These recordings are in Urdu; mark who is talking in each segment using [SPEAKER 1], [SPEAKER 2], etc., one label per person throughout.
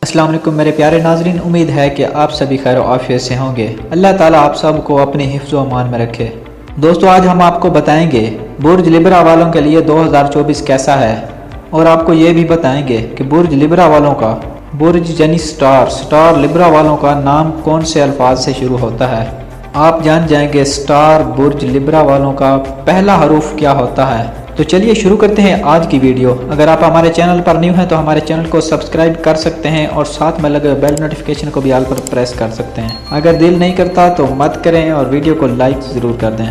[SPEAKER 1] السلام علیکم میرے پیارے ناظرین، امید ہے کہ آپ سبھی خیر و عافیت سے ہوں گے۔ اللہ تعالیٰ آپ سب کو اپنی حفظ و امان میں رکھے۔ دوستو، آج ہم آپ کو بتائیں گے برج لبرا والوں کے لیے 2024 کیسا ہے، اور آپ کو یہ بھی بتائیں گے کہ برج لبرا والوں کا برج یعنی سٹار لبرا والوں کا نام کون سے الفاظ سے شروع ہوتا ہے۔ آپ جان جائیں گے سٹار برج لبرا والوں کا پہلا حروف کیا ہوتا ہے۔ تو چلیے شروع کرتے ہیں آج کی ویڈیو۔ اگر آپ ہمارے چینل پر نیو ہیں تو ہمارے چینل کو سبسکرائب کر سکتے ہیں اور ساتھ میں لگے بیل نوٹیفیکیشن کو بھی آل پر پریس کر سکتے ہیں۔ اگر دل نہیں کرتا تو مت کریں اور ویڈیو کو لائک ضرور کر دیں۔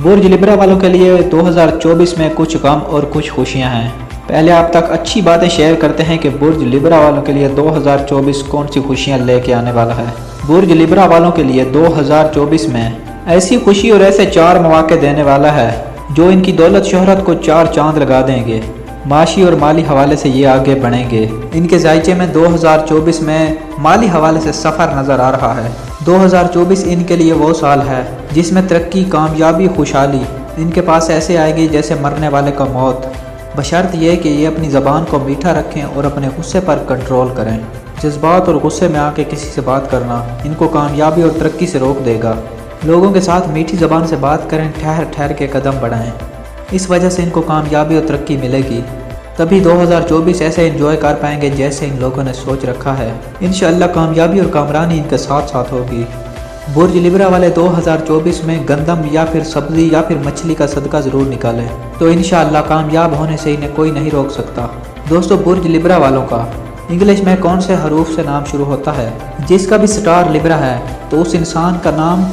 [SPEAKER 1] برج لبرا والوں کے لیے 2024 میں کچھ غم اور کچھ خوشیاں ہیں۔ پہلے آپ تک اچھی باتیں شیئر کرتے ہیں کہ برج لبرا والوں کے لیے 2024 کون سی خوشیاں لے کے آنے والا ہے۔ برج لبرا والوں کے لیے 2024 میں ایسی خوشی اور ایسے 4 مواقع دینے والا ہے جو ان کی دولت شہرت کو 4 چاند لگا دیں گے۔ معاشی اور مالی حوالے سے یہ آگے بڑھیں گے۔ ان کے ذائقے میں 2024 میں مالی حوالے سے سفر نظر آ رہا ہے۔ 2024 ان کے لیے وہ سال ہے جس میں ترقی، کامیابی، خوشحالی ان کے پاس ایسے آئے گی جیسے مرنے والے کا موت، بشرط یہ کہ یہ اپنی زبان کو میٹھا رکھیں اور اپنے غصے پر کنٹرول کریں۔ جذبات اور غصے میں آ کے کسی سے بات کرنا ان کو کامیابی اور ترقی سے روک دے گا۔ لوگوں کے ساتھ میٹھی زبان سے بات کریں، ٹھہر ٹھہر کے قدم بڑھائیں، اس وجہ سے ان کو کامیابی اور ترقی ملے گی۔ تبھی 2024 ایسے انجوائے کر پائیں گے جیسے ان لوگوں نے سوچ رکھا ہے۔ انشاءاللہ کامیابی اور کامرانی ان کے ساتھ ساتھ ہوگی۔ برج لبرا والے 2024 میں گندم یا پھر سبزی یا پھر مچھلی کا صدقہ ضرور نکالیں، تو انشاءاللہ کامیاب ہونے سے انہیں کوئی نہیں روک سکتا۔ دوستو، برج لبرا والوں کا انگلش میں کون سے حروف سے نام شروع ہوتا ہے؟ جس کا بھی سٹار لبرا ہے تو اس انسان کا نام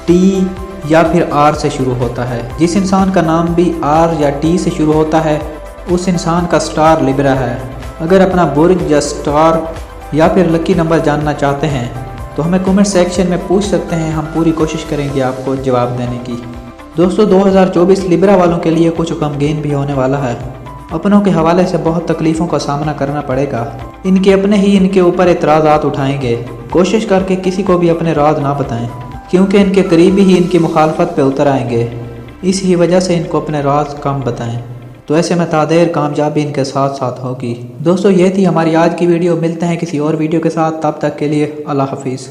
[SPEAKER 1] ٹی یا پھر آر سے شروع ہوتا ہے۔ جس انسان کا نام بھی آر یا ٹی سے شروع ہوتا ہے اس انسان کا سٹار لبرا ہے۔ اگر اپنا برج یا سٹار یا پھر لکی نمبر جاننا چاہتے ہیں تو ہمیں کمنٹ سیکشن میں پوچھ سکتے ہیں، ہم پوری کوشش کریں گے آپ کو جواب دینے کی۔ دوستو، 2024 لبرا والوں کے لیے کچھ غمگین بھی ہونے والا ہے۔ اپنوں کے حوالے سے بہت تکلیفوں کا سامنا کرنا پڑے گا۔ ان کے اپنے ہی ان کے اوپر اعتراضات اٹھائیں گے۔ کوشش کر کے کسی کو بھی اپنے راز نہ بتائیں، کیونکہ ان کے قریبی ہی ان کی مخالفت پہ اتر آئیں گے۔ اس ہی وجہ سے ان کو اپنے راز کم بتائیں، تو ایسے میں تادیر کامیابی ان کے ساتھ ساتھ ہوگی۔ دوستو، یہ تھی ہماری آج کی ویڈیو۔ ملتے ہیں کسی اور ویڈیو کے ساتھ، تب تک کے لیے اللہ حافظ۔